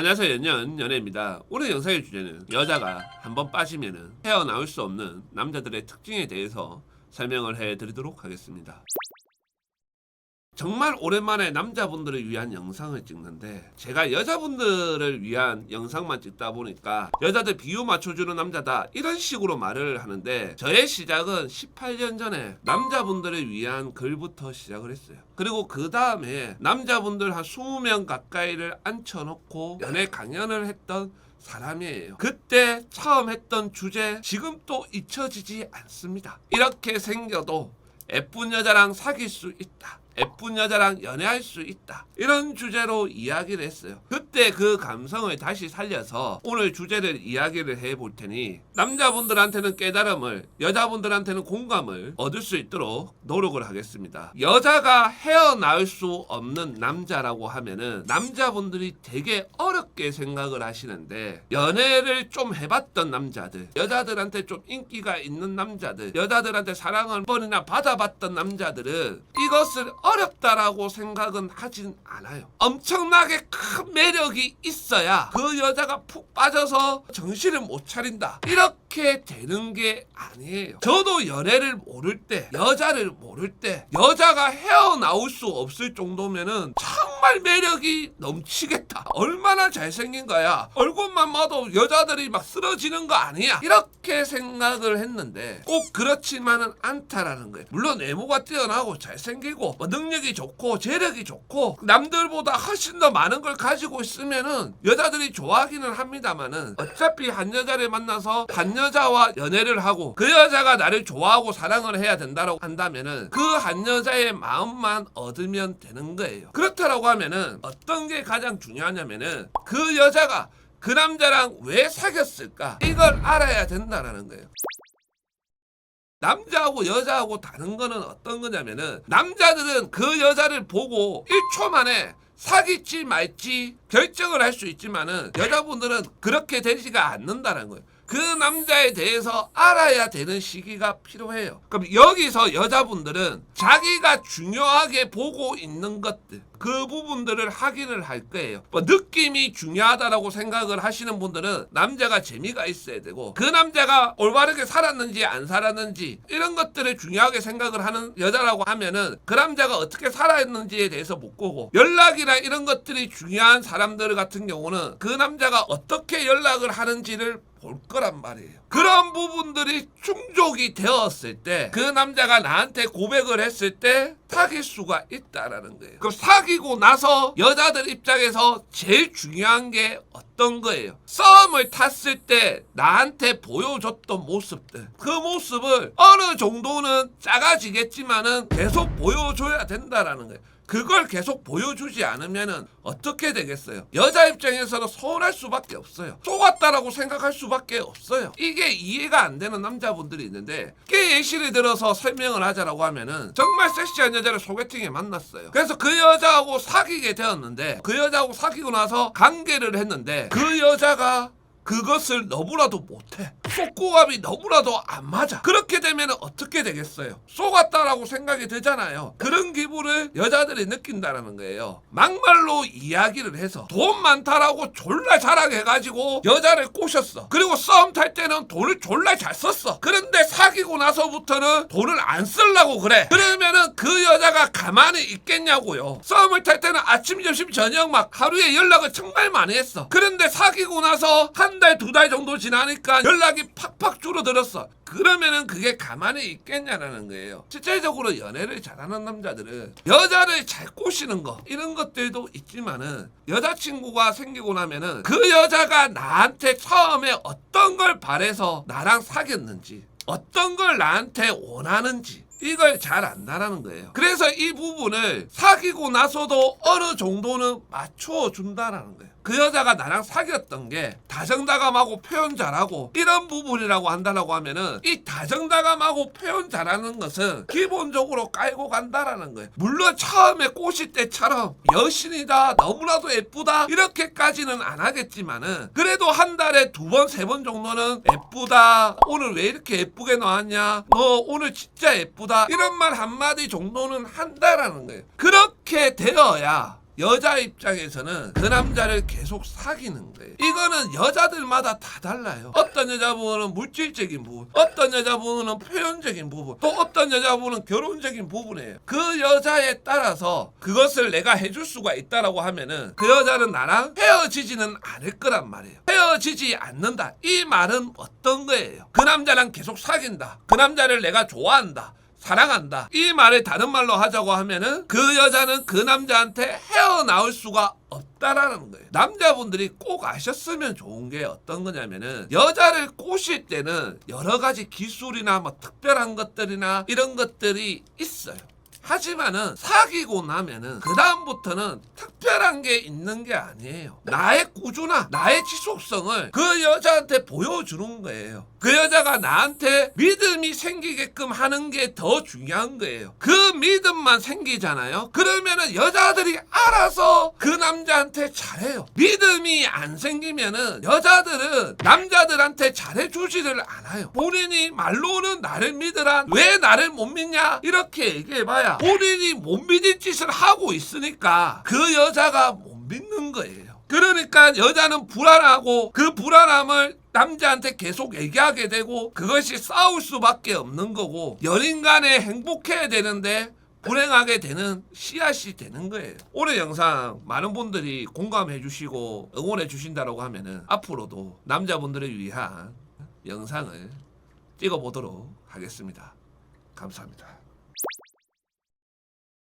안녕하세요. 연예입니다. 오늘 영상의 주제는 여자가 한번 빠지면은 헤어나올 수 없는 남자들의 특징에 대해서 설명을 해드리도록 하겠습니다. 정말 오랜만에 남자분들을 위한 영상을 찍는데 제가 여자분들을 위한 영상만 찍다 보니까 여자들 비유 맞춰주는 남자다 이런 식으로 말을 하는데 저의 시작은 18년 전에 남자분들을 위한 글부터 시작을 했어요. 그리고 그 다음에 남자분들 한 20명 가까이를 앉혀놓고 연애 강연을 했던 사람이에요. 그때 처음 했던 주제 지금 또 잊혀지지 않습니다. 이렇게 생겨도 예쁜 여자랑 사귈 수 있다. 예쁜 여자랑 연애할 수 있다. 이런 주제로 이야기를 했어요. 그때 그 감성을 다시 살려서 오늘 주제를 이야기를 해볼 테니 남자분들한테는 깨달음을, 여자분들한테는 공감을 얻을 수 있도록 노력을 하겠습니다. 여자가 헤어나올 수 없는 남자라고 하면은 남자분들이 되게 어렵게 생각을 하시는데 연애를 좀 해봤던 남자들, 여자들한테 좀 인기가 있는 남자들, 여자들한테 사랑을 한 번이나 받아봤던 남자들은 이것을 어렵다라고 생각은 하진 않아요. 엄청나게 큰 매력이 있어야 그 여자가 푹 빠져서 정신을 못 차린다. 이렇게 되는 게 아니에요. 저도 연애를 모를 때, 여자를 모를 때 여자가 헤어나올 수 없을 정도면은 정말 매력이 넘치겠다. 얼마나 잘생긴 거야. 얼굴만 봐도 여자들이 막 쓰러지는 거 아니야. 이렇게 생각을 했는데 꼭 그렇지만은 않다라는 거예요. 물론 외모가 뛰어나고 잘생기고 능력이 좋고 재력이 좋고 남들보다 훨씬 더 많은 걸 가지고 있으면은 여자들이 좋아하기는 합니다만은 어차피 한 여자를 만나서 한 여자와 연애를 하고 그 여자가 나를 좋아하고 사랑을 해야 된다고 한다면은 그 한 여자의 마음만 얻으면 되는 거예요. 그렇다라고 하면은 어떤 게 가장 중요하냐면은 그 여자가 그 남자랑 왜 사귀었을까 이걸 알아야 된다라는 거예요. 남자하고 여자하고 다른 거는 어떤 거냐면은 남자들은 그 여자를 보고 1초 만에 사귈지 말지 결정을 할 수 있지만은 여자분들은 그렇게 되지가 않는다는 거예요. 그 남자에 대해서 알아야 되는 시기가 필요해요. 그럼 여기서 여자분들은 자기가 중요하게 보고 있는 것들, 그 부분들을 확인을 할 거예요. 뭐 느낌이 중요하다라고 생각을 하시는 분들은 남자가 재미가 있어야 되고 그 남자가 올바르게 살았는지 안 살았는지 이런 것들을 중요하게 생각을 하는 여자라고 하면은 그 남자가 어떻게 살았는지에 대해서 못 보고 연락이나 이런 것들이 중요한 사람들 같은 경우는 그 남자가 어떻게 연락을 하는지를 볼 거란 말이에요. 그런 부분들이 충족이 되었을 때 그 남자가 나한테 고백을 했을 때 사귈 수가 있다라는 거예요. 그럼 사귀고 나서 여자들 입장에서 제일 중요한 게 어떤 거예요? 썸을 탔을 때 나한테 보여줬던 모습들, 그 모습을 어느 정도는 작아지겠지만은 계속 보여줘야 된다라는 거예요. 그걸 계속 보여주지 않으면은 어떻게 되겠어요? 여자 입장에서는 서운할 수밖에 없어요. 속았다라고 생각할 수밖에 없어요. 이게 이해가 안 되는 남자분들이 있는데 꽤 예시를 들어서 설명을 하자라고 하면은 정말 섹시한 여자를 소개팅에 만났어요. 그래서 그 여자하고 사귀게 되었는데 그 여자하고 사귀고 나서 관계를 했는데 그 여자가 그것을 너무나도 못해. 속궁합이 너무나도 안 맞아. 그렇게 되면 어떻게 되겠어요? 속았다라고 생각이 들잖아요. 그런 기분을 여자들이 느낀다는 거예요. 막말로 이야기를 해서 돈 많다라고 졸라 자랑해가지고 여자를 꼬셨어. 그리고 썸 탈 때는 돈을 졸라 잘 썼어. 그런데 사귀고 나서부터는 돈을 안 쓰려고 그래. 그러면은 그 여자가 가만히 있겠냐고요. 썸을 탈 때는 아침, 점심, 저녁 막 하루에 연락을 정말 많이 했어. 그런데 사귀고 나서 한 달, 2달 정도 지나니까 연락이 팍팍 줄어들었어. 그러면은 그게 가만히 있겠냐라는 거예요. 실질적으로 연애를 잘하는 남자들은 여자를 잘 꼬시는 거 이런 것들도 있지만은 여자친구가 생기고 나면은 그 여자가 나한테 처음에 어떤 걸 바래서 나랑 사귀었는지 어떤 걸 나한테 원하는지 이걸 잘 안다라는 거예요. 그래서 이 부분을 사귀고 나서도 어느 정도는 맞춰 준다라는 거예요. 그 여자가 나랑 사귀었던 게 다정다감하고 표현 잘하고 이런 부분이라고 한다라고 하면은 이 다정다감하고 표현 잘하는 것은 기본적으로 깔고 간다라는 거예요. 물론 처음에 꼬실 때처럼 여신이다 너무나도 예쁘다 이렇게까지는 안 하겠지만은 그래도 한 달에 2번 3번 정도는 예쁘다 오늘 왜 이렇게 예쁘게 나왔냐 너 오늘 진짜 예쁘다 이런 말 한마디 정도는 한다라는 거예요. 그렇게 되어야 여자 입장에서는 그 남자를 계속 사귀는 거예요. 이거는 여자들마다 다 달라요. 어떤 여자분은 물질적인 부분, 어떤 여자분은 표현적인 부분, 또 어떤 여자분은 결혼적인 부분이에요. 그 여자에 따라서 그것을 내가 해줄 수가 있다라고 하면은 그 여자는 나랑 헤어지지는 않을 거란 말이에요. 헤어지지 않는다. 이 말은 어떤 거예요? 그 남자랑 계속 사귄다. 그 남자를 내가 좋아한다. 사랑한다. 이 말을 다른 말로 하자고 하면은 그 여자는 그 남자한테 헤어나올 수가 없다라는 거예요. 남자분들이 꼭 아셨으면 좋은 게 어떤 거냐면은 여자를 꼬실 때는 여러 가지 기술이나 뭐 특별한 것들이나 이런 것들이 있어요. 하지만은 사귀고 나면은 그 다음부터는 특별한 게 있는 게 아니에요. 나의 꾸준함, 나의 지속성을 그 여자한테 보여주는 거예요. 그 여자가 나한테 믿음이 생기게끔 하는 게 더 중요한 거예요. 그 믿음만 생기잖아요. 그러면은 여자들이 알아서 그 남자한테 잘해요. 믿음이 안 생기면은 여자들은 남자들한테 잘해주지를 않아요. 본인이 말로는 나를 믿으라, 왜 나를 못 믿냐 이렇게 얘기해봐야 본인이 못 믿을 짓을 하고 있으니까 그 여자가 못 믿는 거예요. 그러니까 여자는 불안하고 그 불안함을 남자한테 계속 얘기하게 되고 그것이 싸울 수밖에 없는 거고 연인 간에 행복해야 되는데 불행하게 되는 씨앗이 되는 거예요. 오늘 영상 많은 분들이 공감해 주시고 응원해 주신다고 하면은 앞으로도 남자분들을 위한 영상을 찍어 보도록 하겠습니다. 감사합니다.